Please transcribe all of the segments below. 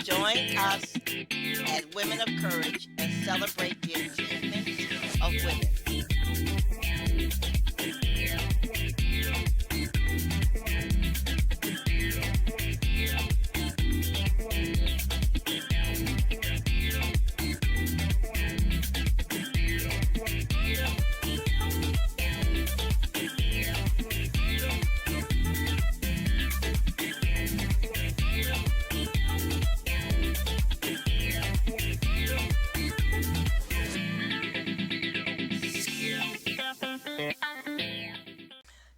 Join us at Women of Courage and celebrate the achievements of women.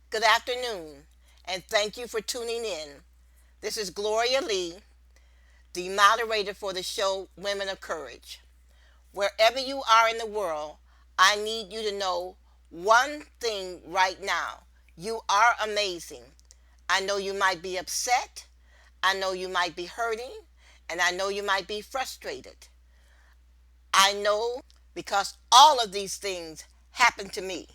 Good afternoon, and thank you for tuning in. This is Gloria Lee, the moderator for the show Women of Courage. Wherever you are in the world, I need you to know one thing right now. You are amazing. I know you might be upset. I know you might be hurting. And I know you might be frustrated. I know because all of these things happened to me.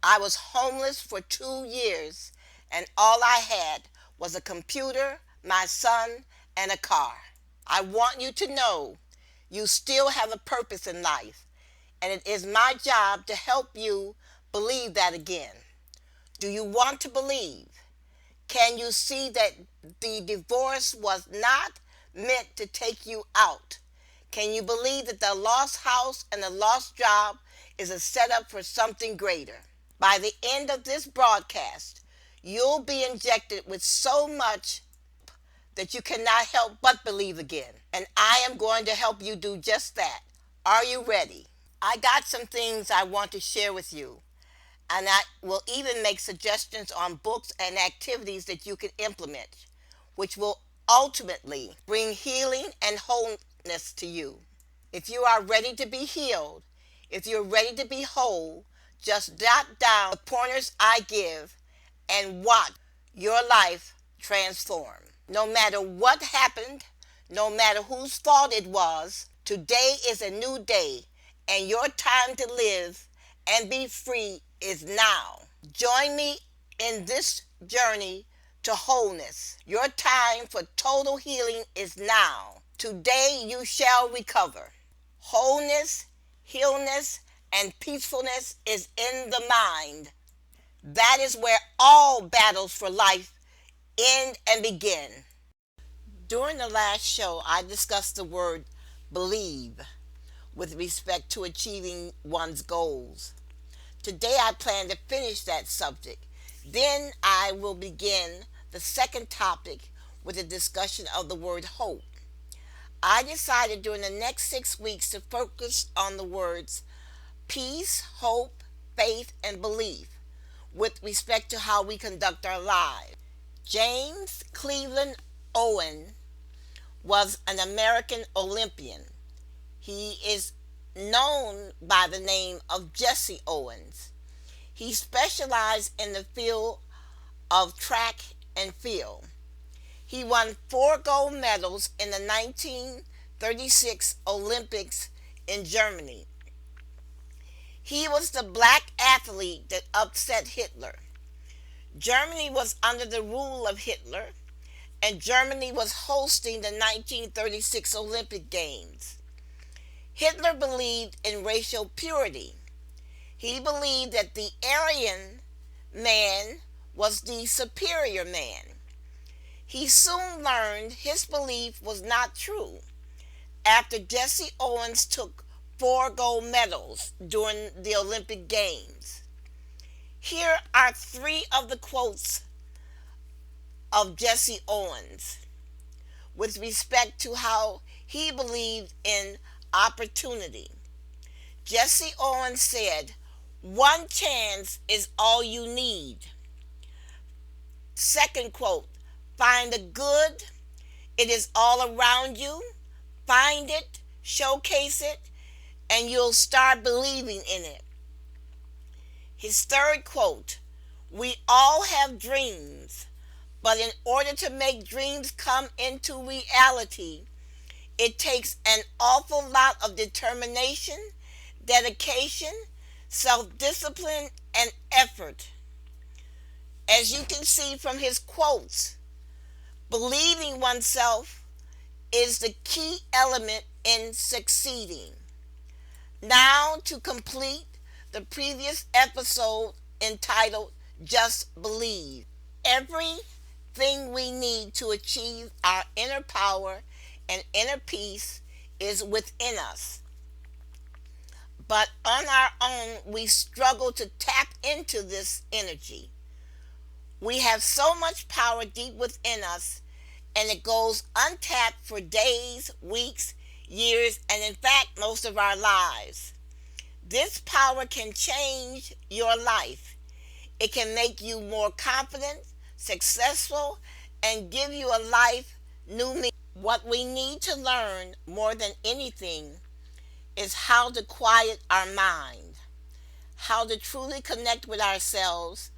I was homeless for 2 years, and all I had was a computer, my son, and a car. I want you to know you still have a purpose in life, and it is my job to help you believe that again. Do you want to believe? Can you see that the divorce was not meant to take you out? Can you believe that the lost house and the lost job is a setup for something greater? By the end of this broadcast, you'll be injected with so much that you cannot help but believe again. And I am going to help you do just that. Are you ready? I got some things I want to share with you. And I will even make suggestions on books and activities that you can implement, which will ultimately bring healing and wholeness to you. If you are ready to be healed, if you're ready to be whole, just jot down the pointers I give and watch your life transform. No matter what happened, no matter whose fault it was, today is a new day, and your time to live and be free is now. Join me in this journey to wholeness. Your time for total healing is now. Today you shall recover. Wholeness, healness, and peacefulness is in the mind. That is where all battles for life end and begin. During the last show, I discussed the word believe with respect to achieving one's goals. Today I plan to finish that subject. Then I will begin the second topic with a discussion of the word hope. I decided during the next 6 weeks to focus on the words peace, hope, faith, and belief with respect to how we conduct our lives. James Cleveland Owen was an American Olympian. He is known by the name of Jesse Owens. He specialized in the field of track and field. He won 4 gold medals in the 1936 Olympics in Germany. He was the black athlete that upset Hitler. Germany was under the rule of Hitler, and Germany was hosting the 1936 Olympic Games. Hitler believed in racial purity. He believed that the Aryan man was the superior man. He soon learned his belief was not true after Jesse Owens took 4 gold medals during the Olympic Games. Here are 3 of the quotes of Jesse Owens with respect to how he believed in opportunity. Jesse Owens said, "One chance is all you need." Second quote, "Find the good. It is all around you. Find it, showcase it, and you'll start believing in it." His third quote, "We all have dreams, but in order to make dreams come into reality, it takes an awful lot of determination, dedication, self-discipline, and effort." As you can see from his quotes, believing oneself is the key element in succeeding. Now, to complete the previous episode entitled Just Believe, everything we need to achieve our inner power and inner peace is within us. But on our own, we struggle to tap into this energy. We have so much power deep within us, and it goes untapped for days, weeks, years, and in fact, most of our lives. This power can change your life. It can make you more confident, successful, and give you a life new meaning. What we need to learn more than anything is how to quiet our mind, how to truly connect with ourselves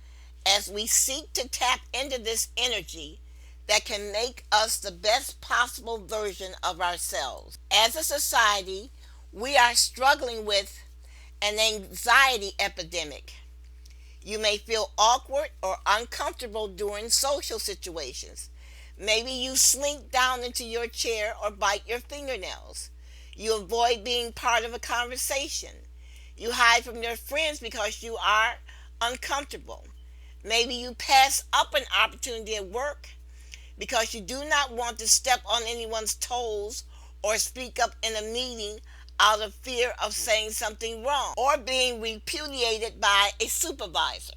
as we seek to tap into this energy that can make us the best possible version of ourselves. As a society, we are struggling with an anxiety epidemic. You may feel awkward or uncomfortable during social situations. Maybe you slink down into your chair or bite your fingernails. You avoid being part of a conversation. You hide from your friends because you are uncomfortable. Maybe you pass up an opportunity at work because you do not want to step on anyone's toes or speak up in a meeting out of fear of saying something wrong or being repudiated by a supervisor.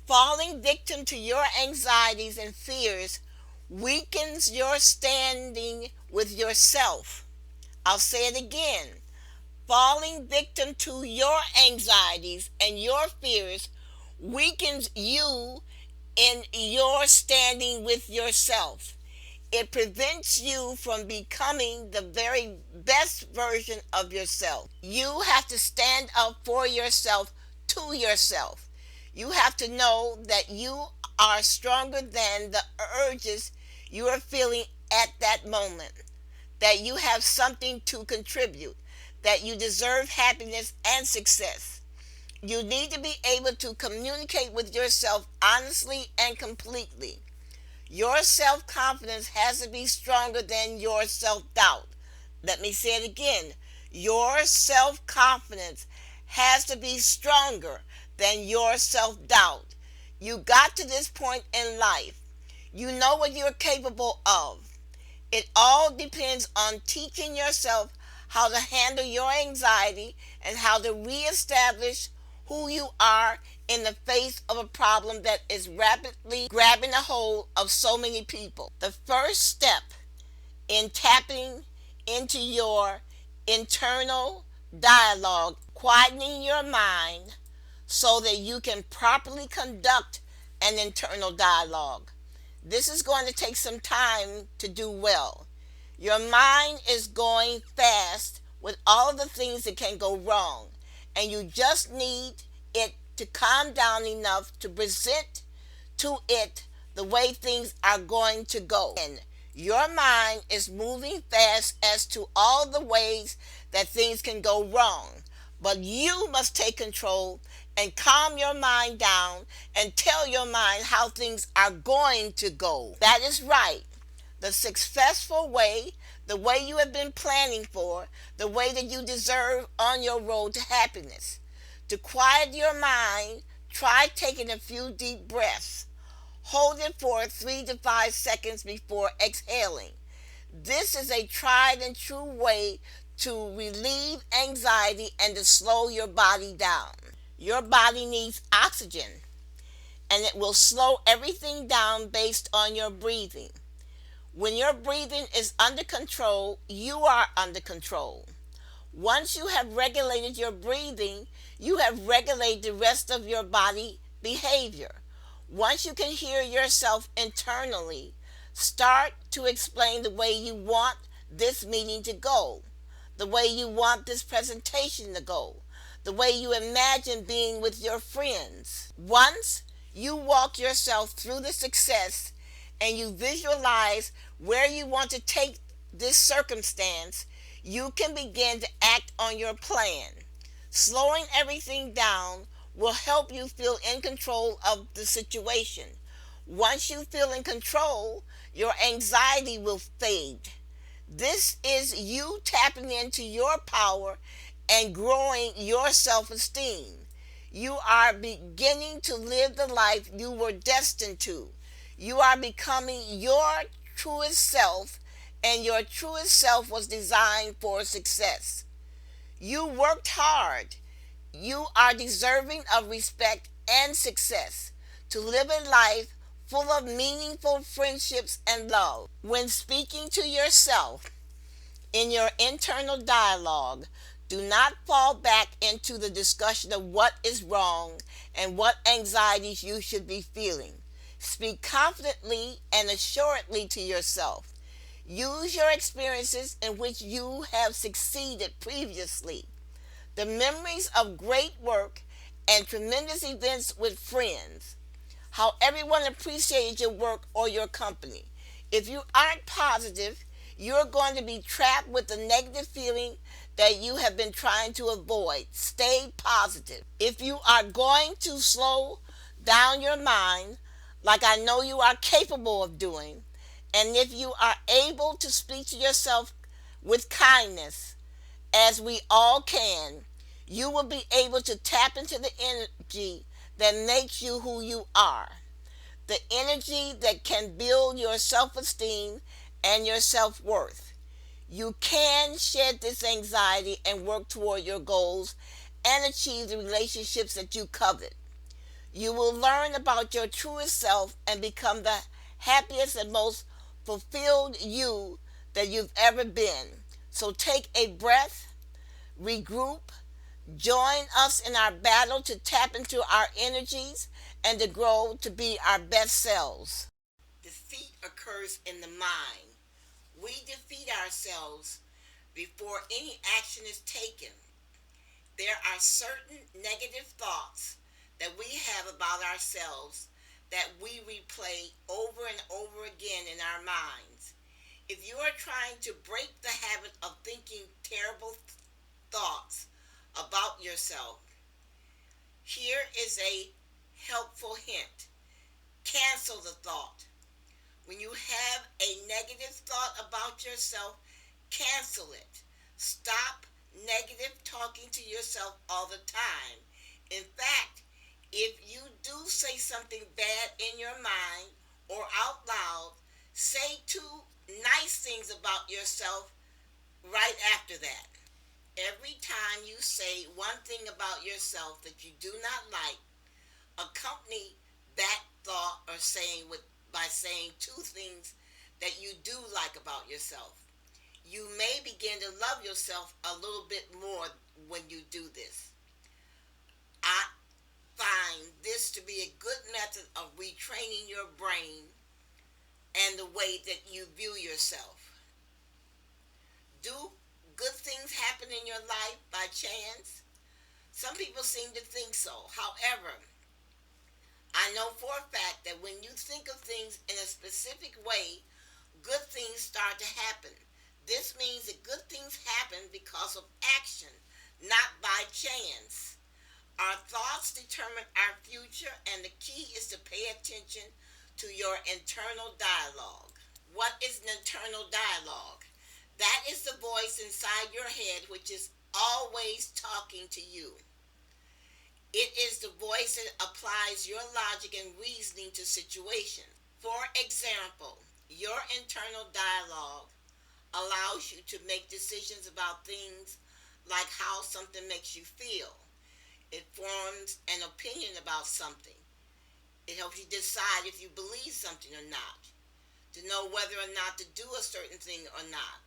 Falling victim to your anxieties and fears weakens your standing with yourself. I'll say it again. Falling victim to your anxieties and your fears weakens you in your standing with yourself. It prevents you from becoming the very best version of yourself. You have to stand up for yourself to yourself. You have to know that you are stronger than the urges you are feeling at that moment, that you have something to contribute, that you deserve happiness and success. You need to be able to communicate with yourself honestly and completely. Your self-confidence has to be stronger than your self-doubt. Let me say it again. Your self-confidence has to be stronger than your self-doubt. You got to this point in life. You know what you're capable of. It all depends on teaching yourself how to handle your anxiety and how to reestablish who you are in the face of a problem that is rapidly grabbing a hold of so many people. The first step in tapping into your internal dialogue, quietening your mind so that you can properly conduct an internal dialogue. This is going to take some time to do well. Your mind is going fast with all of the things that can go wrong, and you just need it to calm down enough to present to it the way things are going to go. And your mind is moving fast as to all the ways that things can go wrong, but you must take control and calm your mind down and tell your mind how things are going to go. That is right. The successful way, the way you have been planning for, the way that you deserve on your road to happiness. To quiet your mind, try taking a few deep breaths. Hold it for 3 to 5 seconds before exhaling. This is a tried and true way to relieve anxiety and to slow your body down. Your body needs oxygen, and it will slow everything down based on your breathing. When your breathing is under control, you are under control. Once you have regulated your breathing, you have regulated the rest of your body behavior. Once you can hear yourself internally, start to explain the way you want this meeting to go, the way you want this presentation to go, the way you imagine being with your friends. Once you walk yourself through the success and you visualize where you want to take this circumstance, you can begin to act on your plan. Slowing everything down will help you feel in control of the situation. Once you feel in control, your anxiety will fade. This is you tapping into your power and growing your self esteem. You are beginning to live the life you were destined to. You are becoming your truest self, and your truest self was designed for success. You worked hard. You are deserving of respect and success to live a life full of meaningful friendships and love. When speaking to yourself in your internal dialogue, do not fall back into the discussion of what is wrong and what anxieties you should be feeling. Speak confidently and assuredly to yourself. Use your experiences in which you have succeeded previously, the memories of great work and tremendous events with friends, how everyone appreciated your work or your company. If you aren't positive, you're going to be trapped with the negative feeling that you have been trying to avoid. Stay positive. If you are going to slow down your mind, like I know you are capable of doing, and if you are able to speak to yourself with kindness, as we all can, you will be able to tap into the energy that makes you who you are, the energy that can build your self esteem and your self worth. You can shed this anxiety and work toward your goals and achieve the relationships that you covet. You will learn about your truest self and become the happiest and most fulfilled you that you've ever been. So take a breath, regroup, join us in our battle to tap into our energies and to grow to be our best selves. Defeat occurs in the mind. We defeat ourselves before any action is taken. There are certain negative thoughts that we have about ourselves that we replay over and over again in our minds. If you are trying to break the habit of thinking terrible thoughts about yourself, here is a helpful hint. Cancel the thought. When you have a negative thought about yourself, cancel it. Stop negative talking to yourself all the time. In fact, if you do say something bad in your mind or out loud, say two nice things about yourself right after that. Every time you say one thing about yourself that you do not like, accompany that thought or saying by saying two things that you do like about yourself. You may begin to love yourself a little bit more when you do this. I find this to be a good method of retraining your brain and the way that you view yourself. Do good things happen in your life by chance? Some people seem to think so. However, I know for a fact that when you think of things in a specific way, good things start to happen. This means that good things happen because of action, not by chance. Our thoughts determine our future, and the key is to pay attention to your internal dialogue. What is an internal dialogue? That is the voice inside your head which is always talking to you. It is the voice that applies your logic and reasoning to situations. For example, your internal dialogue allows you to make decisions about things like how something makes you feel. It forms an opinion about something. It helps you decide if you believe something or not, to know whether or not to do a certain thing or not,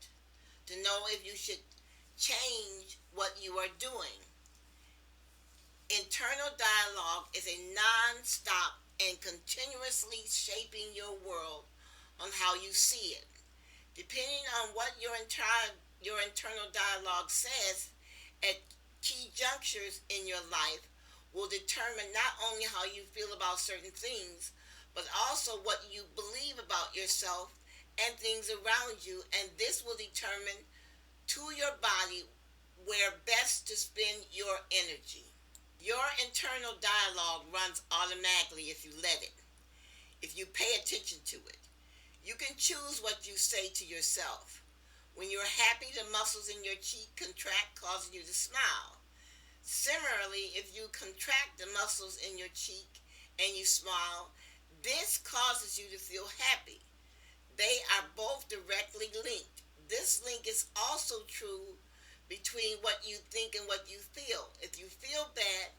to know if you should change what you are doing. Internal dialogue is a non-stop and continuously shaping your world on how you see it. Depending on what your internal dialogue says at key junctures in your life will determine not only how you feel about certain things, but also what you believe about yourself and things around you, and this will determine to your body where best to spend your energy. Your internal dialogue runs automatically if you let it, if you pay attention to it. You can choose what you say to yourself. When you're happy, the muscles in your cheek contract, causing you to smile. Similarly, if you contract the muscles in your cheek and you smile, this causes you to feel happy. They are both directly linked. This link is also true between what you think and what you feel. If you feel bad,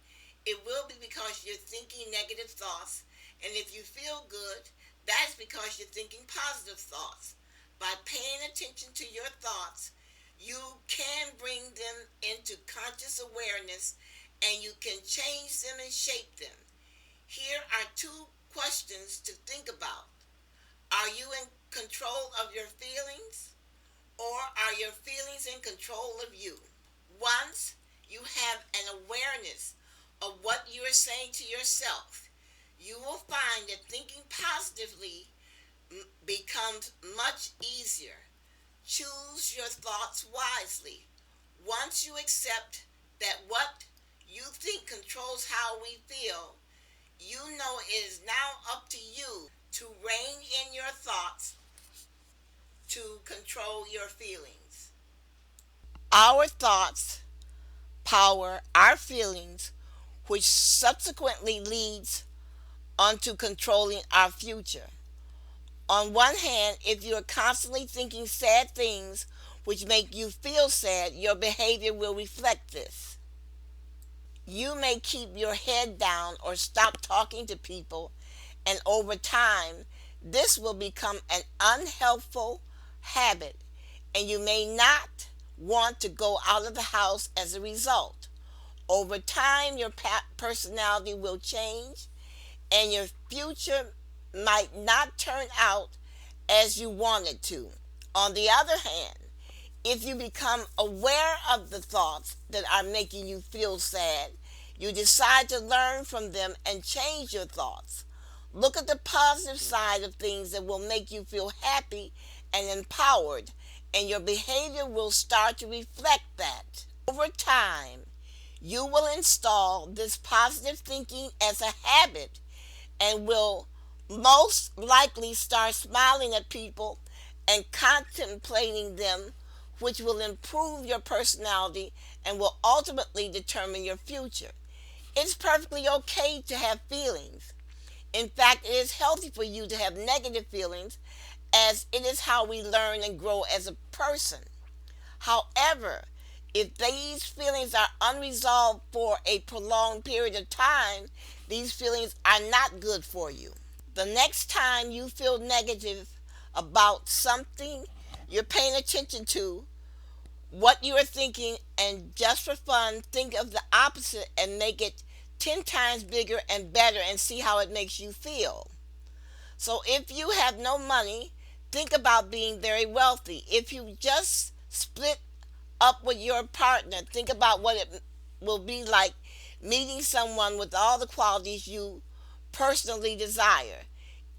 it will be because you're thinking negative thoughts. And if you feel good, that's because you're thinking positive thoughts. By paying attention to your thoughts, you can bring them into conscious awareness and you can change them and shape them. Here are two questions to think about. Are you in control of your feelings, or are your feelings in control of you? Once you have an awareness of what you are saying to yourself, you will find that thinking positively becomes much easier. Choose your thoughts wisely. Once you accept that what you think controls how we feel, you know it is now up to you to rein in your thoughts to control your feelings. Our thoughts power our feelings, which subsequently leads onto controlling our future. On one hand, if you are constantly thinking sad things which make you feel sad, your behavior will reflect this. You may keep your head down or stop talking to people, and over time, this will become an unhelpful habit, and you may not want to go out of the house as a result. Over time, your personality will change, and your future might not turn out as you want it to. On the other hand, if you become aware of the thoughts that are making you feel sad, you decide to learn from them and change your thoughts. Look at the positive side of things that will make you feel happy and empowered, and your behavior will start to reflect that. Over time, you will install this positive thinking as a habit and will most likely start smiling at people and contemplating them, which will improve your personality and will ultimately determine your future. It's perfectly okay to have feelings. In fact, it is healthy for you to have negative feelings, as it is how we learn and grow as a person. However, if these feelings are unresolved for a prolonged period of time, these feelings are not good for you. The next time you feel negative about something you're paying attention to, what you are thinking, and just for fun, think of the opposite and make it 10 times bigger and better and see how it makes you feel. So if you have no money, think about being very wealthy. If you just split up with your partner, think about what it will be like meeting someone with all the qualities you personally desire.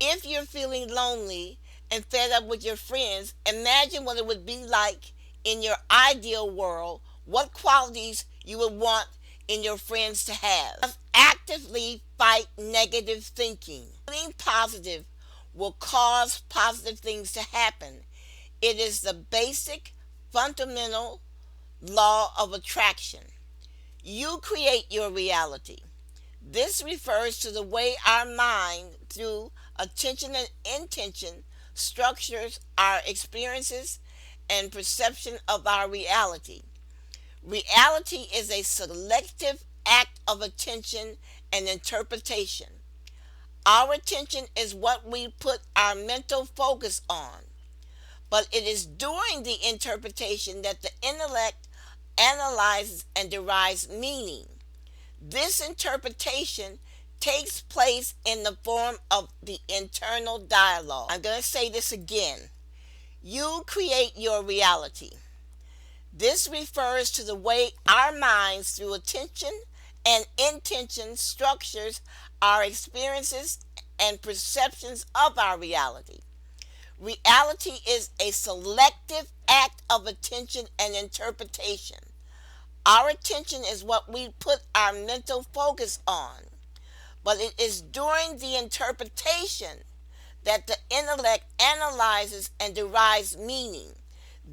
If you're feeling lonely and fed up with your friends, imagine what it would be like in your ideal world, what qualities you would want in your friends to have. Actively fight negative thinking. Being positive will cause positive things to happen. It is the basic, fundamental law of attraction. You create your reality. This refers to the way our mind, through attention and intention, structures our experiences and perception of our reality. Reality is a selective act of attention and interpretation. Our attention is what we put our mental focus on, but it is during the interpretation that the intellect analyzes and derives meaning. This interpretation takes place in the form of the internal dialogue. I'm going to say this again. You create your reality. This refers to the way our minds, through attention and intention, structures our experiences and perceptions of our reality. Reality is a selective act of attention and interpretation. Our attention is what we put our mental focus on, but it is during the interpretation that the intellect analyzes and derives meaning.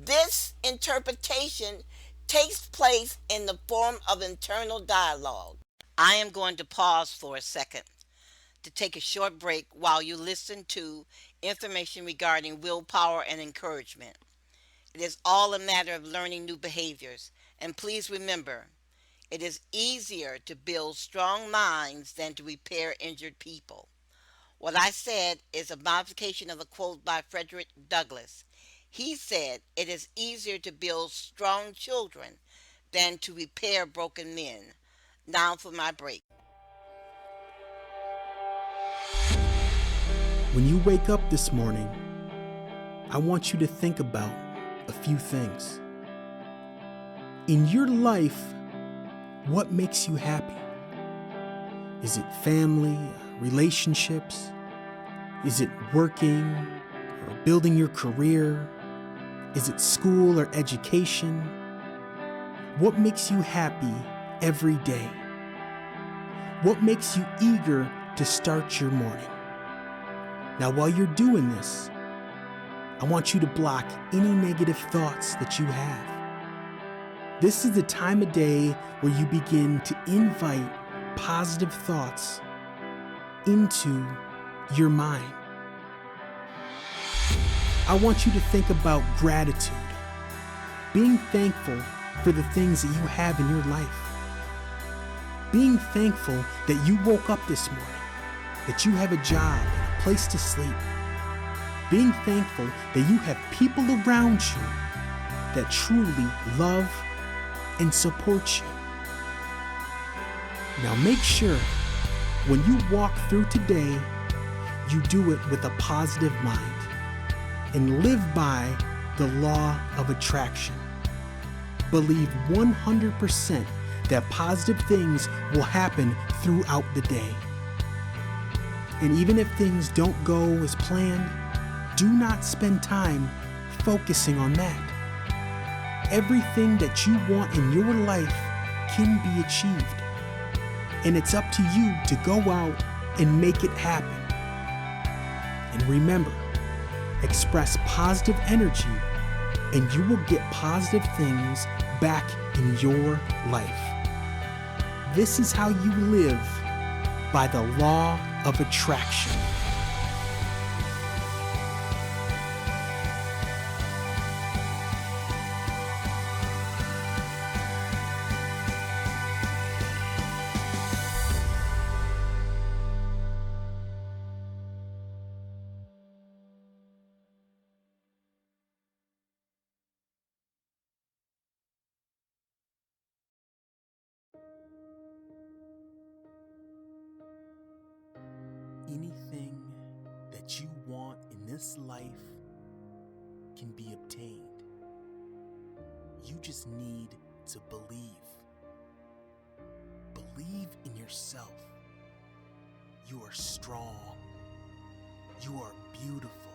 This interpretation takes place in the form of internal dialogue. I am going to pause for a second to take a short break while you listen to information regarding willpower and encouragement. It is all a matter of learning new behaviors. And please remember, it is easier to build strong minds than to repair injured people. What I said is a modification of a quote by Frederick Douglass. He said, "It is easier to build strong children than to repair broken men." Now for my break. When you wake up this morning, I want you to think about a few things. In your life, what makes you happy? Is it family, relationships? Is it working or building your career? Is it school or education? What makes you happy every day? What makes you eager to start your morning? Now, while you're doing this, I want you to block any negative thoughts that you have. This is the time of day where you begin to invite positive thoughts into your mind. I want you to think about gratitude, being thankful for the things that you have in your life. Being thankful that you woke up this morning, that you have a job and a place to sleep. Being thankful that you have people around you that truly love and support you. Now make sure when you walk through today, you do it with a positive mind and live by the law of attraction. Believe 100% that positive things will happen throughout the day. And even if things don't go as planned, do not spend time focusing on that. Everything that you want in your life can be achieved. And it's up to you to go out and make it happen. And remember, express positive energy and you will get positive things back in your life. This is how you live by the law of attraction. Anything that you want in this life can be obtained. You just need to believe. Believe in yourself. You are strong. You are beautiful.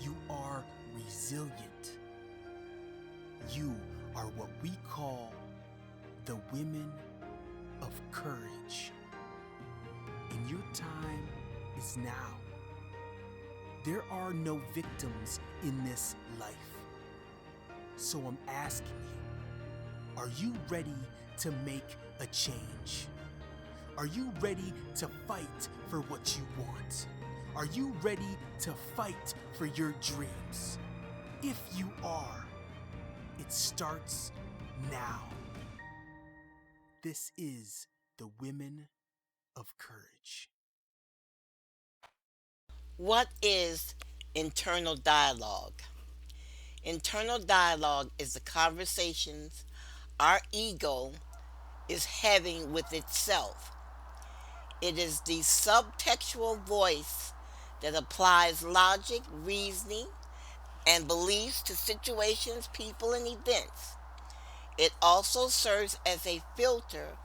You are resilient. You are what we call the women of courage. And your time is now. There are no victims in this life. So I'm asking you, are you ready to make a change? Are you ready to fight for what you want? Are you ready to fight for your dreams? If you are, it starts now. This is the Women of Courage. What is internal dialogue? Internal dialogue is the conversations our ego is having with itself. It is the subtextual voice that applies logic, reasoning, and beliefs to situations, people, and events. It also serves as a filter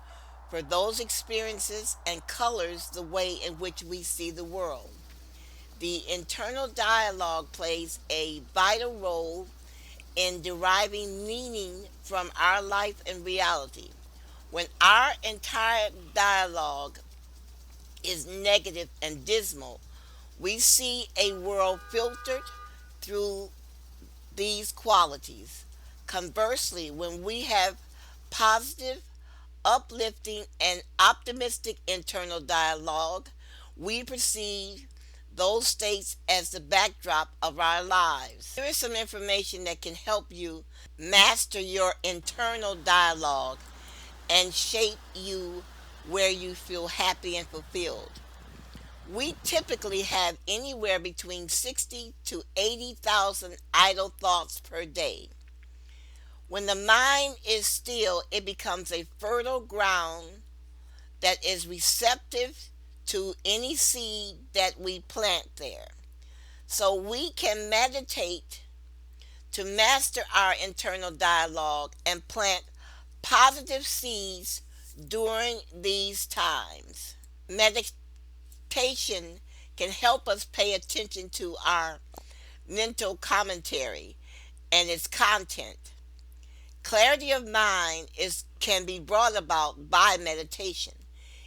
for those experiences and colors the way in which we see the world. The internal dialogue plays a vital role in deriving meaning from our life and reality. When our entire dialogue is negative and dismal, we see a world filtered through these qualities. Conversely, when we have positive, uplifting, and optimistic internal dialogue, we perceive those states as the backdrop of our lives. Here is some information that can help you master your internal dialogue and shape you where you feel happy and fulfilled. We typically have anywhere between 60 to 80,000 idle thoughts per day. When the mind is still, it becomes a fertile ground that is receptive to any seed that we plant there. So we can meditate to master our internal dialogue and plant positive seeds during these times. Meditation can help us pay attention to our mental commentary and its content. Clarity of mind can be brought about by meditation.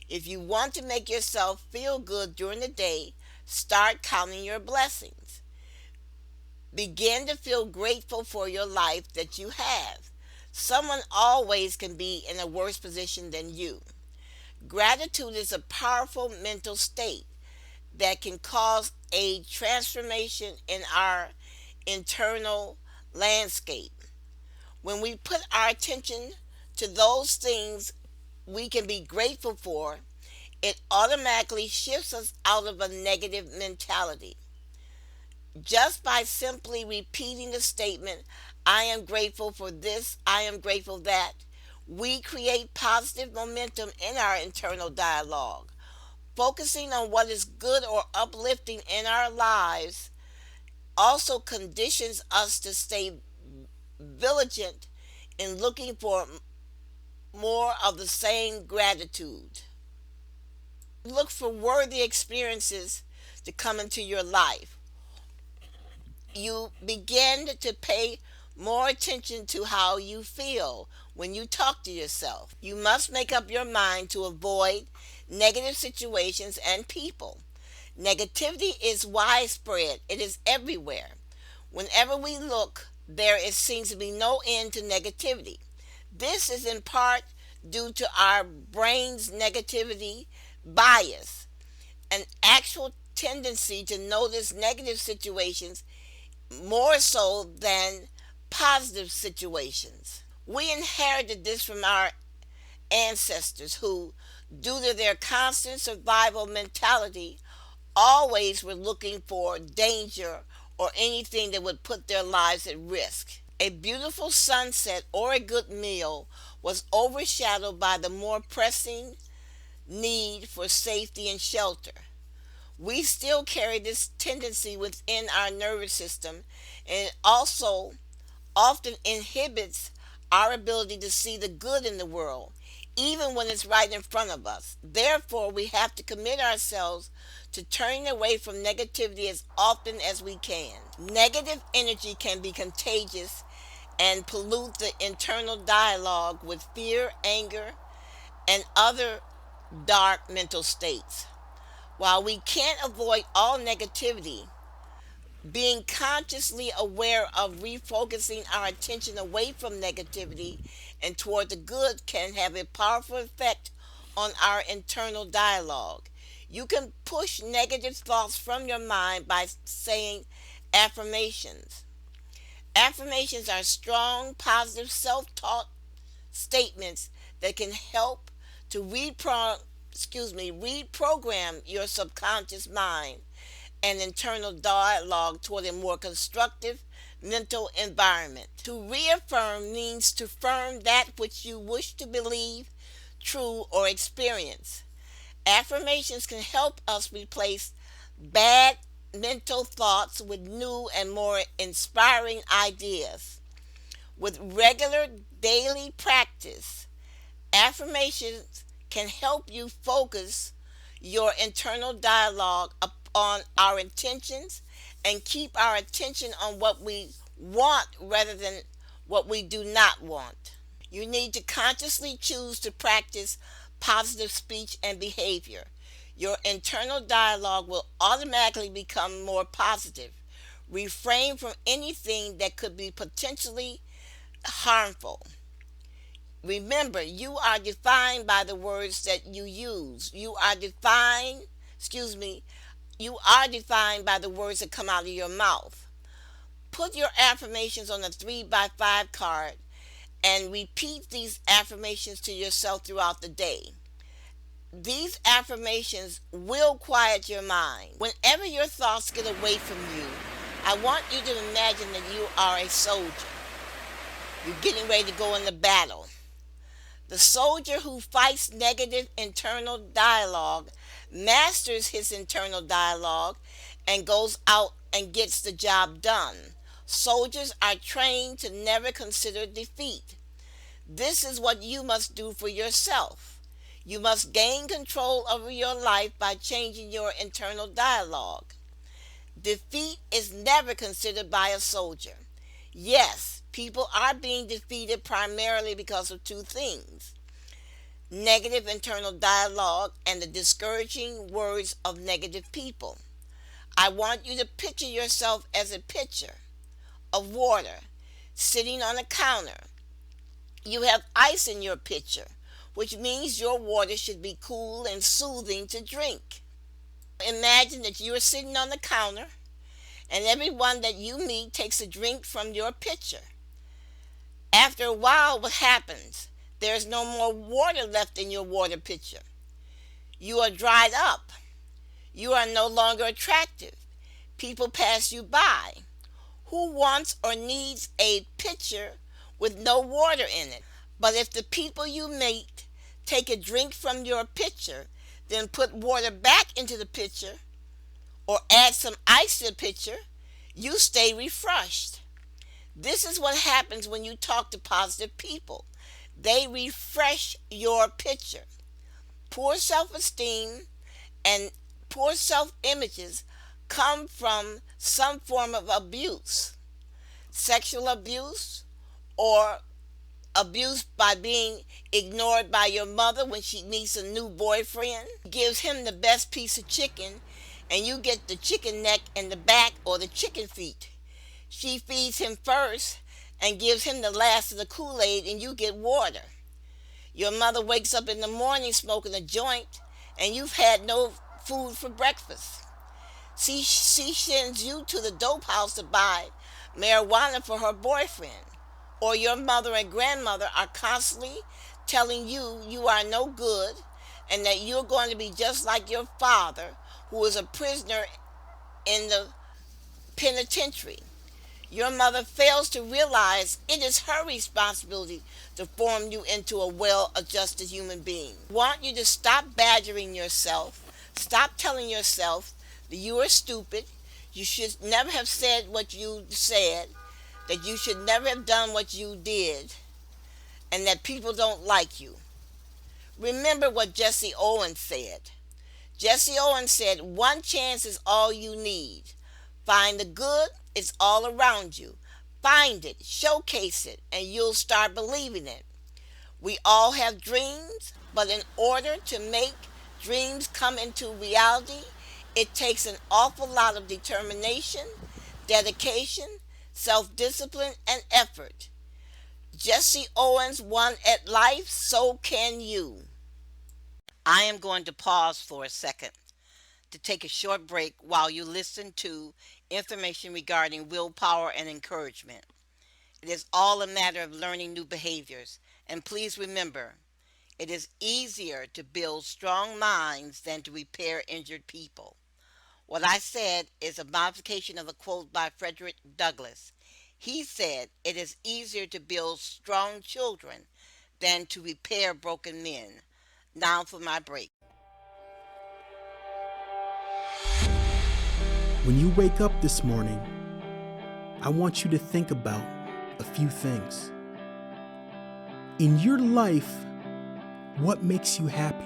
If you want to make yourself feel good during the day, start counting your blessings. Begin to feel grateful for your life that you have. Someone always can be in a worse position than you. Gratitude is a powerful mental state that can cause a transformation in our internal landscape. When we put our attention to those things we can be grateful for, it automatically shifts us out of a negative mentality. Just by simply repeating the statement, I am grateful for this, I am grateful that, we create positive momentum in our internal dialogue. Focusing on what is good or uplifting in our lives also conditions us to stay vigilant in looking for more of the same gratitude. Look for worthy experiences to come into your life. You begin to pay more attention to how you feel when you talk to yourself. You must make up your mind to avoid negative situations and people. Negativity is widespread, it is everywhere. Whenever we look, seems to be no end to negativity. This is in part due to our brain's negativity bias, an actual tendency to notice negative situations more so than positive situations. We inherited this from our ancestors who, due to their constant survival mentality, always were looking for danger or anything that would put their lives at risk. A beautiful sunset or a good meal was overshadowed by the more pressing need for safety and shelter. We still carry this tendency within our nervous system, and it also often inhibits our ability to see the good in the world, even when it's right in front of us. Therefore, we have to commit ourselves to turning away from negativity as often as we can. Negative energy can be contagious and pollute the internal dialogue with fear, anger, and other dark mental states. While we can't avoid all negativity, being consciously aware of refocusing our attention away from negativity and toward the good can have a powerful effect on our internal dialogue. You can push negative thoughts from your mind by saying affirmations. Affirmations are strong, positive, self-taught statements that can help to reprogram your subconscious mind and internal dialogue toward a more constructive mental environment. To reaffirm means to affirm that which you wish to believe, true, or experience. Affirmations can help us replace bad mental thoughts with new and more inspiring ideas. With regular daily practice, affirmations can help you focus your internal dialogue upon our intentions and keep our attention on what we want rather than what we do not want. You need to consciously choose to practice positive speech and behavior. Your internal dialogue will automatically become more positive. Refrain from anything that could be potentially harmful. Remember, you are defined by the words that you use. You are defined by the words that come out of your mouth. Put your affirmations on a 3x5 card and repeat these affirmations to yourself throughout the day. These affirmations will quiet your mind. Whenever your thoughts get away from you, I want you to imagine that you are a soldier. You're getting ready to go into battle. The soldier who fights negative internal dialogue masters his internal dialogue and goes out and gets the job done. Soldiers are trained to never consider defeat. This is what you must do for yourself. You must gain control over your life by changing your internal dialogue. Defeat is never considered by a soldier. Yes, people are being defeated primarily because of two things: negative internal dialogue and the discouraging words of negative people. I want you to picture yourself as a pitcher of water sitting on a counter. You have ice in your pitcher, which means your water should be cool and soothing to drink. Imagine that you are sitting on the counter and everyone that you meet takes a drink from your pitcher. After a while, what happens? There's no more water left in your water pitcher. You are dried up. You are no longer attractive. People pass you by. Who wants or needs a pitcher with no water in it? But if the people you meet take a drink from your pitcher, then put water back into the pitcher, or add some ice to the pitcher, you stay refreshed. This is what happens when you talk to positive people. They refresh your pitcher. Poor self-esteem and poor self-images come from some form of abuse. Sexual abuse, or abuse by being ignored by your mother when she meets a new boyfriend, gives him the best piece of chicken and you get the chicken neck and the back, or the chicken feet. She feeds him first and gives him the last of the Kool-Aid and you get water. Your mother wakes up in the morning smoking a joint and you've had no food for breakfast. She sends you to the dope house to buy marijuana for her boyfriend. Or your mother and grandmother are constantly telling you you are no good and that you're going to be just like your father, who is a prisoner in the penitentiary. Your mother fails to realize it is her responsibility to form you into a well-adjusted human being. I want you to stop badgering yourself. Stop telling yourself that you are stupid, you should never have said what you said, that you should never have done what you did, and that people don't like you. Remember what Jesse Owens said. Jesse Owens said, "One chance is all you need. Find the good, it's all around you. Find it, showcase it, and you'll start believing it." We all have dreams, but in order to make dreams come into reality, it takes an awful lot of determination, dedication, self-discipline, and effort. Jesse Owens won at life, so can you. I am going to pause for a second to take a short break while you listen to information regarding willpower and encouragement. It is all a matter of learning new behaviors. And please remember, it is easier to build strong minds than to repair injured people. What I said is a modification of a quote by Frederick Douglass. He said, "It is easier to build strong children than to repair broken men." Now for my break. When you wake up this morning, I want you to think about a few things. In your life, what makes you happy?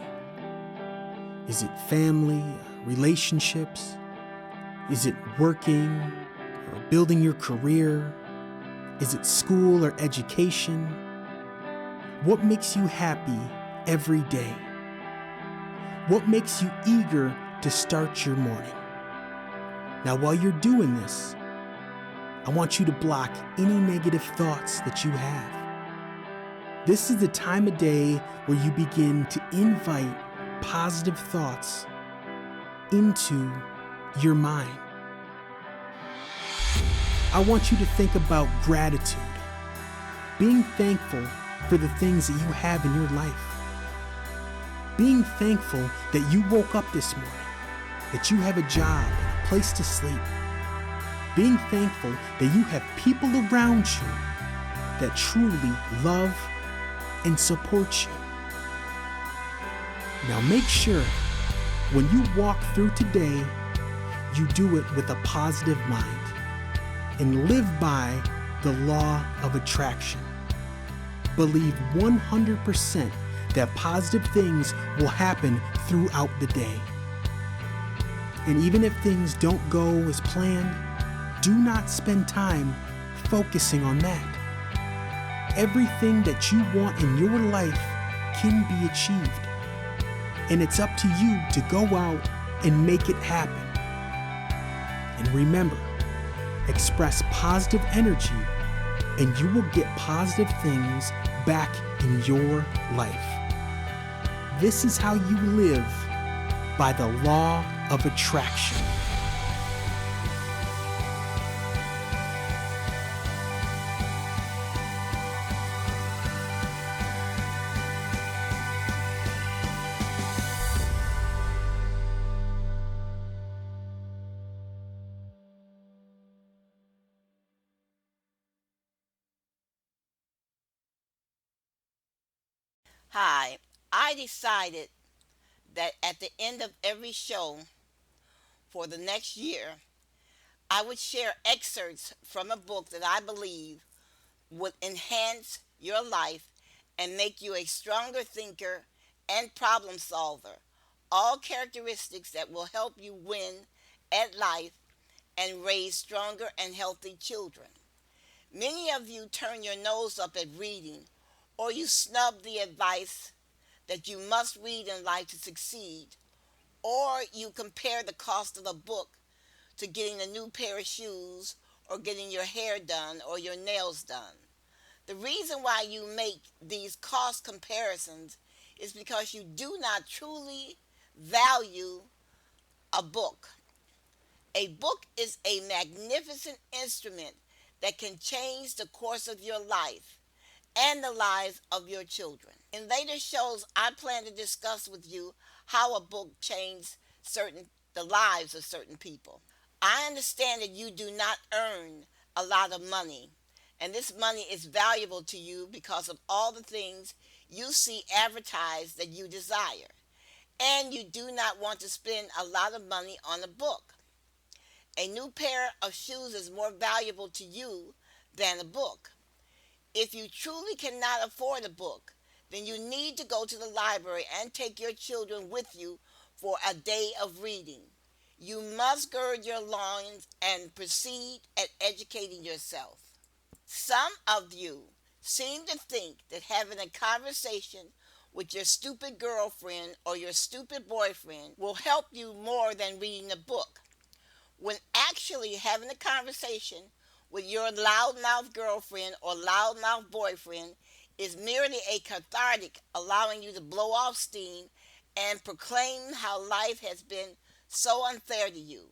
Is it family, relationships? Is it working or building your career? Is it school or education? What makes you happy every day? What makes you eager to start your morning? Now, while you're doing this, I want you to block any negative thoughts that you have. This is the time of day where you begin to invite positive thoughts into your mind. I want you to think about gratitude, being thankful for the things that you have in your life. Being thankful that you woke up this morning, that you have a job and a place to sleep. Being thankful that you have people around you that truly love and support you. Now make sure when you walk through today, you do it with a positive mind and live by the law of attraction. Believe 100% that positive things will happen throughout the day. And even if things don't go as planned, do not spend time focusing on that. Everything that you want in your life can be achieved. And it's up to you to go out and make it happen. And remember, express positive energy and you will get positive things back in your life. This is how you live by the law of attraction. Hi, I decided that at the end of every show for the next year, I would share excerpts from a book that I believe would enhance your life and make you a stronger thinker and problem solver. All characteristics that will help you win at life and raise stronger and healthy children. Many of you turn your nose up at reading, or you snub the advice that you must read in life to succeed, or you compare the cost of a book to getting a new pair of shoes or getting your hair done or your nails done. The reason why you make these cost comparisons is because you do not truly value a book. A book is a magnificent instrument that can change the course of your life and the lives of your children. In later shows, I plan to discuss with you how a book changed the lives of certain people. I understand that you do not earn a lot of money, and this money is valuable to you because of all the things you see advertised that you desire, and you do not want to spend a lot of money on a book. A new pair of shoes is more valuable to you than a book. If you truly cannot afford a book, then you need to go to the library and take your children with you for a day of reading. You must gird your loins and proceed at educating yourself. Some of you seem to think that having a conversation with your stupid girlfriend or your stupid boyfriend will help you more than reading a book, when actually having a conversation with your loudmouth girlfriend or loudmouth boyfriend is merely a cathartic, allowing you to blow off steam and proclaim how life has been so unfair to you.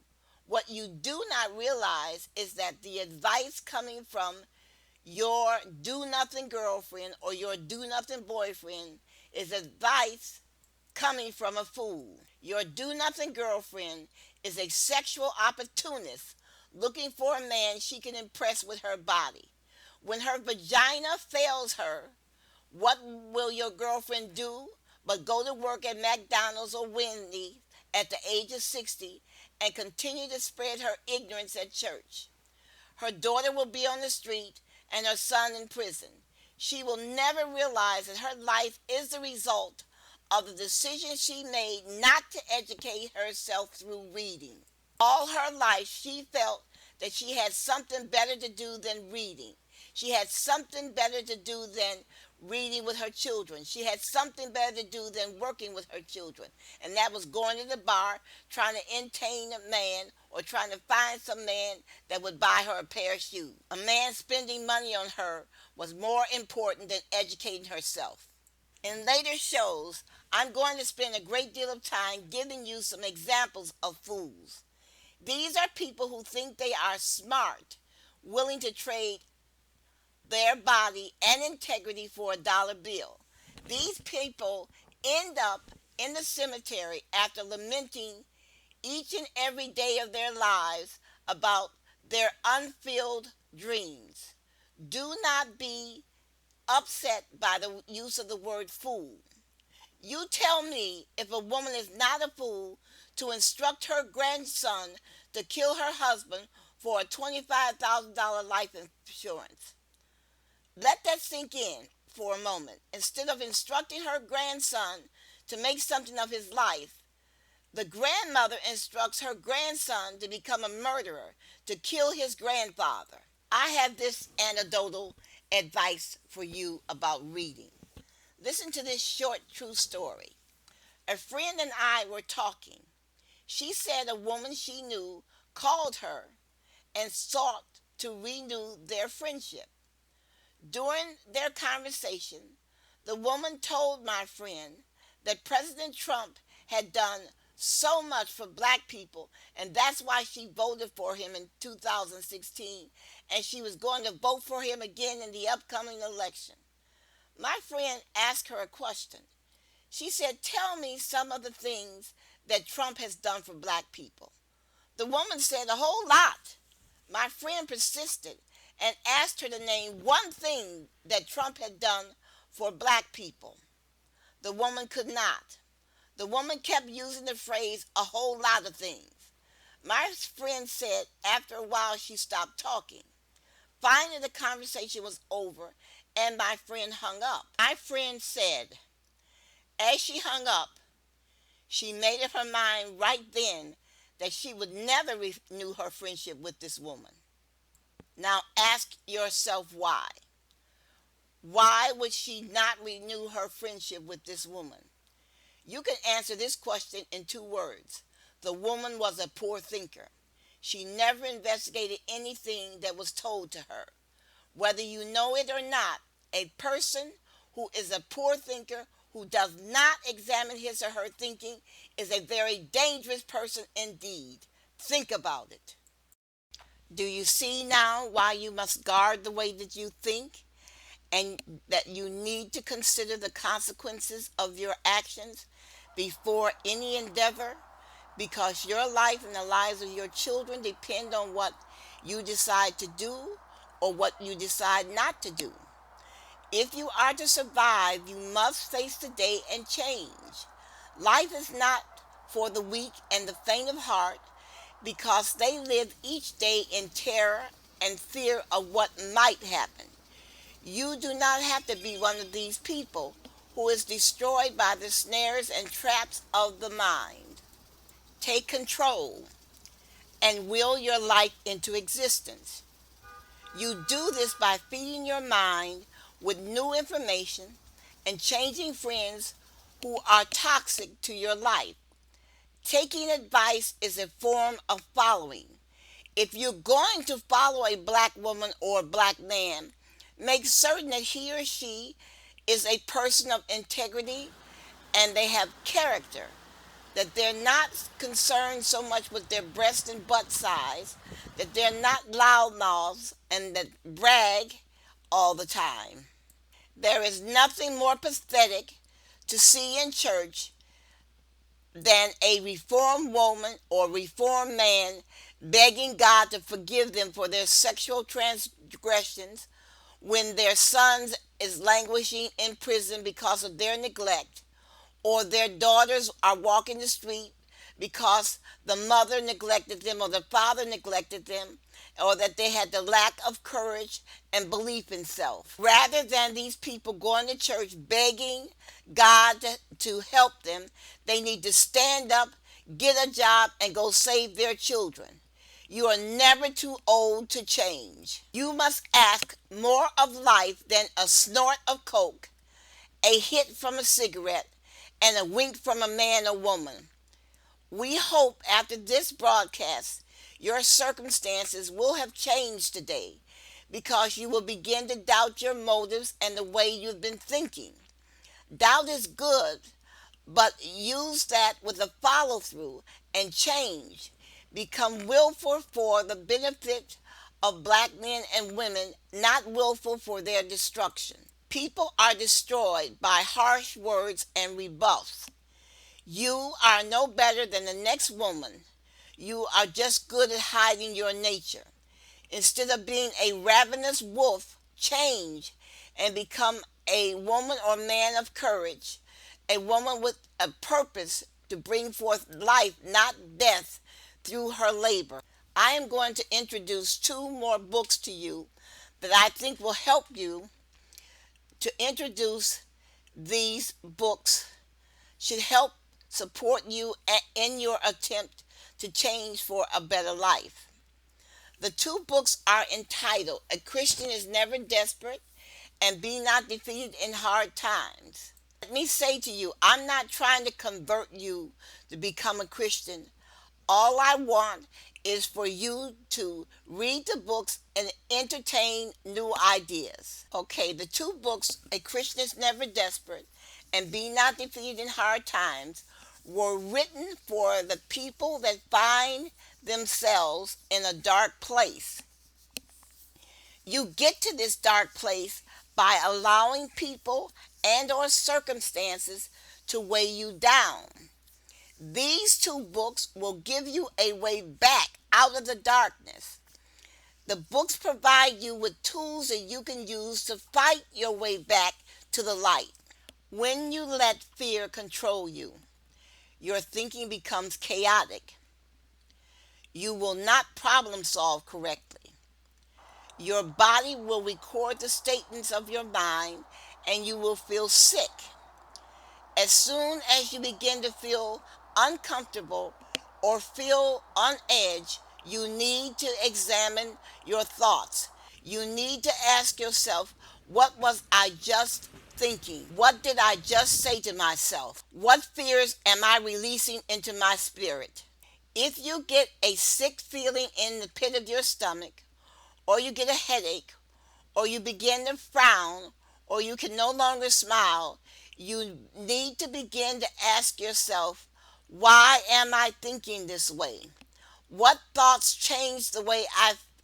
What you do not realize is that the advice coming from your do nothing girlfriend or your do nothing boyfriend is advice coming from a fool. Your do nothing girlfriend is a sexual opportunist looking for a man she can impress with her body. When her vagina fails her, what will your girlfriend do but go to work at McDonald's or Wendy's at the age of 60 and continue to spread her ignorance at church? Her daughter will be on the street and her son in prison. She will never realize that her life is the result of the decision she made not to educate herself through reading. All her life, she felt that she had something better to do than reading. She had something better to do than reading with her children. She had something better to do than working with her children, and that was going to the bar, trying to entertain a man or trying to find some man that would buy her a pair of shoes. A man spending money on her was more important than educating herself. In later shows, I'm going to spend a great deal of time giving you some examples of fools. These are people who think they are smart, willing to trade their body and integrity for a dollar bill. These people end up in the cemetery after lamenting each and every day of their lives about their unfilled dreams. Do not be upset by the use of the word fool. You tell me if a woman is not a fool to instruct her grandson to kill her husband for a $25,000 life insurance. Let that sink in for a moment. Instead of instructing her grandson to make something of his life, the grandmother instructs her grandson to become a murderer, to kill his grandfather. I have this anecdotal advice for you about reading. Listen to this short true story. A friend and I were talking. She said a woman she knew called her and sought to renew their friendship. During their conversation, the woman told my friend that President Trump had done so much for black people, and that's why she voted for him in 2016, and she was going to vote for him again in the upcoming election. My friend asked her a question. She said, "Tell me some of the things that Trump has done for black people." The woman said, "A whole lot." My friend persisted and asked her to name one thing that Trump had done for black people. The woman could not. The woman kept using the phrase "a whole lot of things." My friend said after a while she stopped talking. Finally, the conversation was over and my friend hung up. My friend said, as she hung up, she made up her mind right then that she would never renew her friendship with this woman. Now ask yourself why. Why would she not renew her friendship with this woman? You can answer this question in 2 words. The woman was a poor thinker. She never investigated anything that was told to her. Whether you know it or not, a person who is a poor thinker, who does not examine his or her thinking, is a very dangerous person indeed. Think about it. Do you see now why you must guard the way that you think, and that you need to consider the consequences of your actions before any endeavor? Because your life and the lives of your children depend on what you decide to do or what you decide not to do. If you are to survive, you must face the day and change. Life is not for the weak and the faint of heart, because they live each day in terror and fear of what might happen. You do not have to be one of these people who is destroyed by the snares and traps of the mind. Take control and will your life into existence. You do this by feeding your mind with new information and changing friends who are toxic to your life. Taking advice is a form of following. If you're going to follow a black woman or a black man, make certain that he or she is a person of integrity and they have character, that they're not concerned so much with their breast and butt size, that they're not loudmouths and that brag all the time. There is nothing more pathetic to see in church than a reformed woman or reformed man begging God to forgive them for their sexual transgressions when their son is languishing in prison because of their neglect, or their daughters are walking the street because the mother neglected them or the father neglected them, or that they had the lack of courage and belief in self. Rather than these people going to church begging God to help them, they need to stand up, get a job, and go save their children. You are never too old to change. You must ask more of life than a snort of coke, a hit from a cigarette, and a wink from a man or woman. We hope after this broadcast, your circumstances will have changed today because you will begin to doubt your motives and the way you've been thinking. Doubt is good, but use that with a follow through and change. Become willful for the benefit of black men and women, not willful for their destruction. People are destroyed by harsh words and rebuffs. You are no better than the next woman. You are just good at hiding your nature. Instead of being a ravenous wolf, change and become a woman or man of courage, a woman with a purpose to bring forth life, not death, through her labor. I am going to introduce two more books to you that I think will help you to introduce these books, should help support you in your attempt to change for a better life. The two books are entitled A Christian is Never Desperate and Be Not Defeated in Hard Times. Let me say to you, I'm not trying to convert you to become a Christian. All I want is for you to read the books and entertain new ideas. Okay, the two books, A Christian is Never Desperate and Be Not Defeated in Hard Times, were written for the people that find themselves in a dark place. You get to this dark place by allowing people and or circumstances to weigh you down. These two books will give you a way back out of the darkness. The books provide you with tools that you can use to fight your way back to the light. When you let fear control you, your thinking becomes chaotic. You will not problem solve correctly. Your body will record the statements of your mind and you will feel sick. As soon as you begin to feel uncomfortable or feel on edge, you need to examine your thoughts. You need to ask yourself, what was I just thinking? What did I just say to myself? What fears am I releasing into my spirit? If you get a sick feeling in the pit of your stomach, or you get a headache, or you begin to frown, or you can no longer smile, you need to begin to ask yourself, why am I thinking this way? What thoughts change the way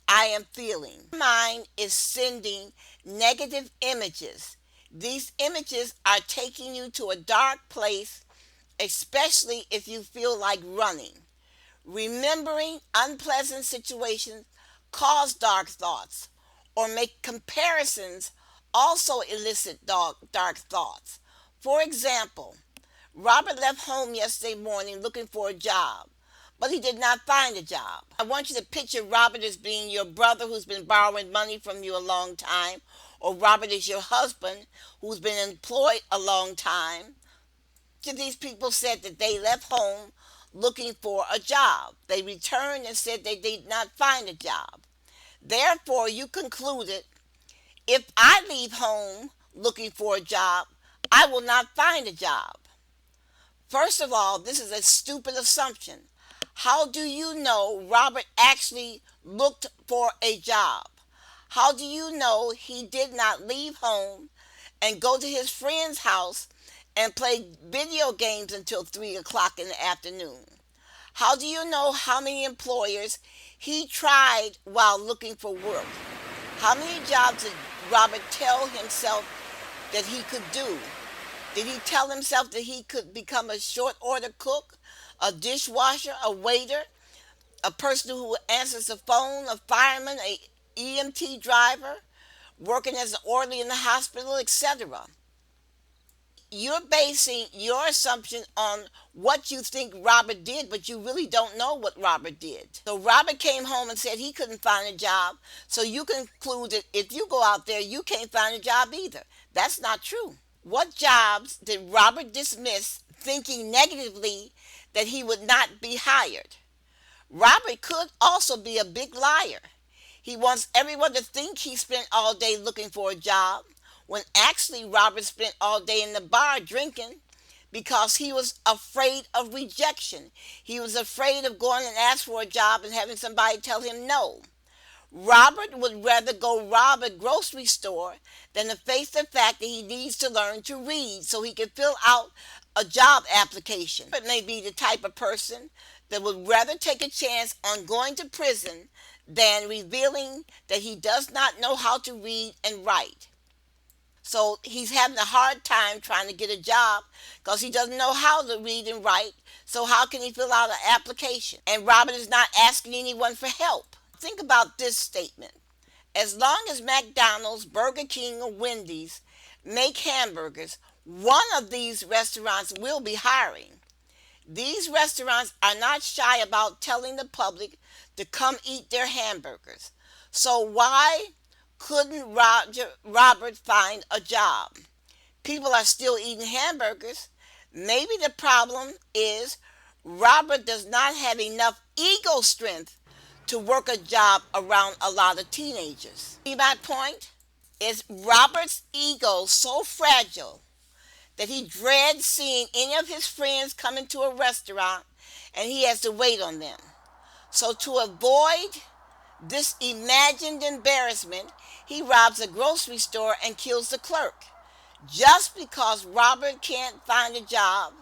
I am feeling? My mind is sending negative images. These images are taking you to a dark place, especially if you feel like running. Remembering unpleasant situations cause dark thoughts, or make comparisons also elicit dark thoughts. For example, Robert left home yesterday morning looking for a job, but he did not find a job. I want you to picture Robert as being your brother who's been borrowing money from you a long time, or Robert is your husband who's been employed a long time. These people said that they left home looking for a job. They returned and said they did not find a job. Therefore, you concluded, if I leave home looking for a job, I will not find a job. First of all, this is a stupid assumption. How do you know Robert actually looked for a job? How do you know he did not leave home and go to his friend's house and play video games until 3 o'clock in the afternoon? How do you know how many employers he tried while looking for work? How many jobs did Robert tell himself that he could do? Did he tell himself that he could become a short order cook, a dishwasher, a waiter, a person who answers the phone, a fireman, a EMT driver, working as an orderly in the hospital, etc.? You're basing your assumption on what you think Robert did, but you really don't know what Robert did. So Robert came home and said he couldn't find a job, so you conclude that if you go out there, you can't find a job either. That's not true. What jobs did Robert dismiss thinking negatively that he would not be hired? Robert could also be a big liar. He wants everyone to think he spent all day looking for a job, when actually Robert spent all day in the bar drinking because he was afraid of rejection. He was afraid of going and ask for a job and having somebody tell him no. Robert would rather go rob a grocery store than to face the fact that he needs to learn to read so he can fill out a job application. It may be the type of person that would rather take a chance on going to prison than revealing that he does not know how to read and write. So he's having a hard time trying to get a job because he doesn't know how to read and write. So how can he fill out an application? And Robert is not asking anyone for help. Think about this statement. As long as McDonald's, Burger King, or Wendy's make hamburgers, one of these restaurants will be hiring. These restaurants are not shy about telling the public to come eat their hamburgers. So why couldn't Robert find a job? People are still eating hamburgers. Maybe the problem is Robert does not have enough ego strength to work a job around a lot of teenagers. See my point? Is Robert's ego so fragile that he dreads seeing any of his friends come into a restaurant and he has to wait on them? So to avoid this imagined embarrassment, he robs a grocery store and kills the clerk. Just because Robert can't find a job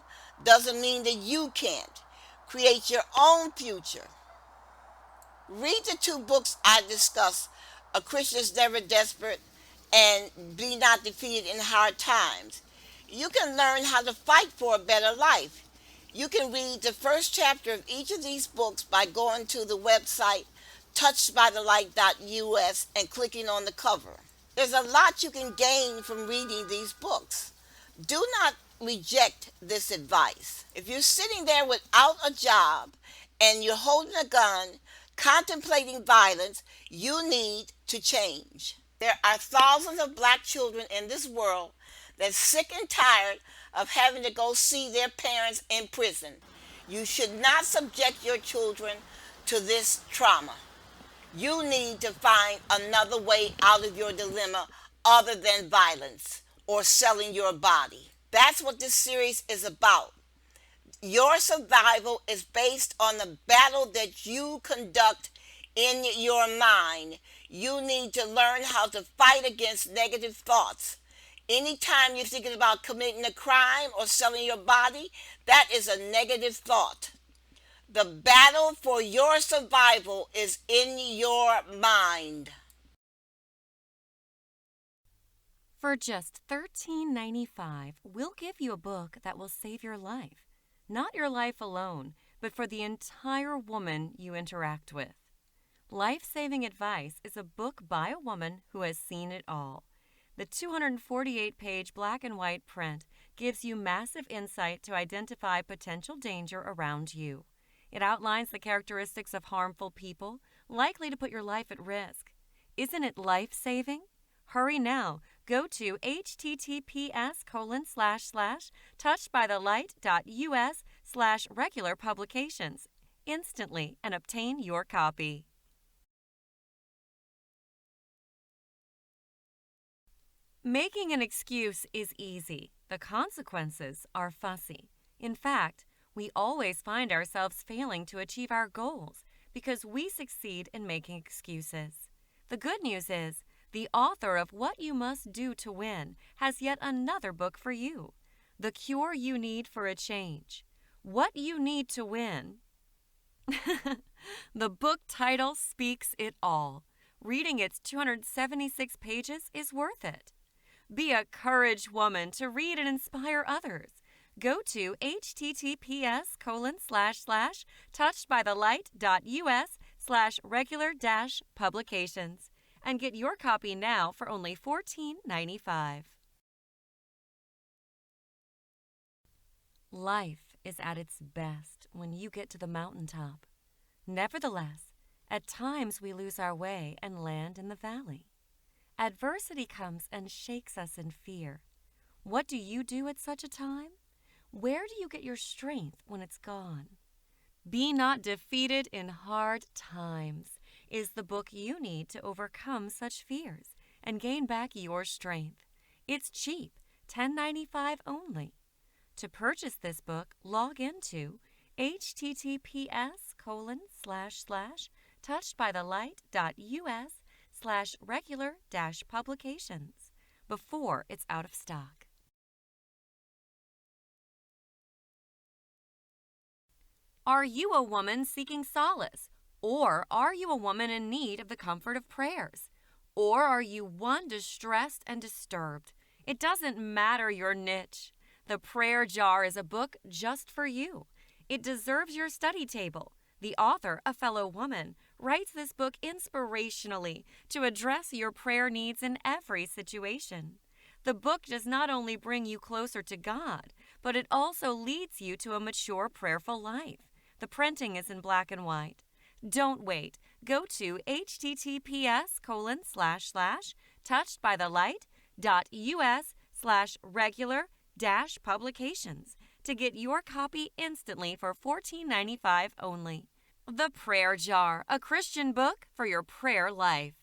doesn't mean that you can't. Create your own future. Read the two books I discussed, A Christian's Never Desperate and Be Not Defeated in Hard Times. You can learn how to fight for a better life. You can read the first chapter of each of these books by going to the website touchedbythelight.us and clicking on the cover. There's a lot you can gain from reading these books. Do not reject this advice. If you're sitting there without a job and you're holding a gun, contemplating violence, you need to change. There are thousands of black children in this world that's sick and tired of having to go see their parents in prison. You should not subject your children to this trauma. You need to find another way out of your dilemma other than violence or selling your body. That's what this series is about. Your survival is based on the battle that you conduct in your mind. You need to learn how to fight against negative thoughts. Anytime you're thinking about committing a crime or selling your body, that is a negative thought. The battle for your survival is in your mind. For just $13.95, we'll give you a book that will save your life. Not your life alone, but for the entire woman you interact with. Life-Saving Advice is a book by a woman who has seen it all. The 248-page black and white print gives you massive insight to identify potential danger around you. It outlines the characteristics of harmful people likely to put your life at risk. Isn't it life-saving? Hurry now. Go to https://touchedbythelight.us/regular publications instantly and obtain your copy. Making an excuse is easy. The consequences are fussy. In fact, we always find ourselves failing to achieve our goals because we succeed in making excuses. The good news is, the author of What You Must Do to Win has yet another book for you. The Cure You Need for a Change. What You Need to Win. The book title speaks it all. Reading its 276 pages is worth it. Be a courage woman to read and inspire others. Go to https://touchedbythelight.us/regular-publications and get your copy now for only $14.95. Life is at its best when you get to the mountaintop. Nevertheless, at times we lose our way and land in the valley. Adversity comes and shakes us in fear. What do you do at such a time? Where do you get your strength when it's gone? Be Not Defeated in Hard Times is the book you need to overcome such fears and gain back your strength. It's cheap, $10.95 only. To purchase this book, log into https://touchedbythelight.us/regular-publications before it's out of stock. Are you a woman seeking solace? Or are you a woman in need of the comfort of prayers? Or are you one distressed and disturbed? It doesn't matter your niche. The Prayer Jar is a book just for you. It deserves your study table. The author, a fellow woman, writes this book inspirationally to address your prayer needs in every situation. The book does not only bring you closer to God, but it also leads you to a mature prayerful life. The printing is in black and white. Don't wait. Go to https://touchedbythelight.us/regular-publications to get your copy instantly for $14.95 only. The Prayer Jar, a Christian book for your prayer life.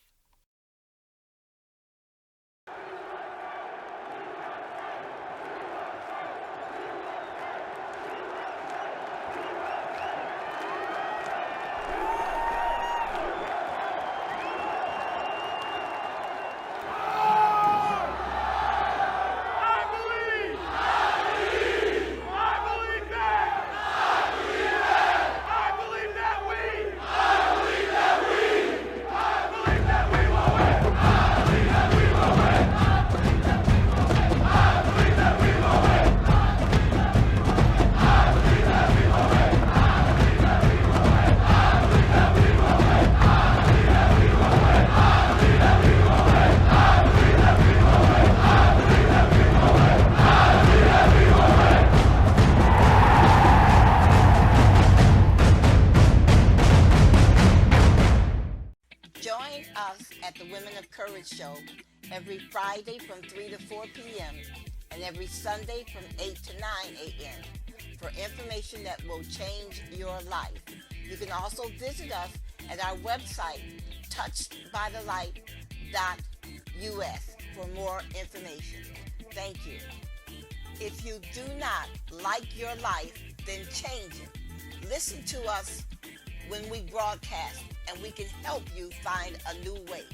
Join us at the Women of Courage Show every Friday from 3 to 4 p.m. and every Sunday from 8 to 9 a.m. for information that will change your life. You can also visit us at our website, touchedbythelight.us, for more information. Thank you. If you do not like your life, then change it. Listen to us when we broadcast, and we can help you find a new way.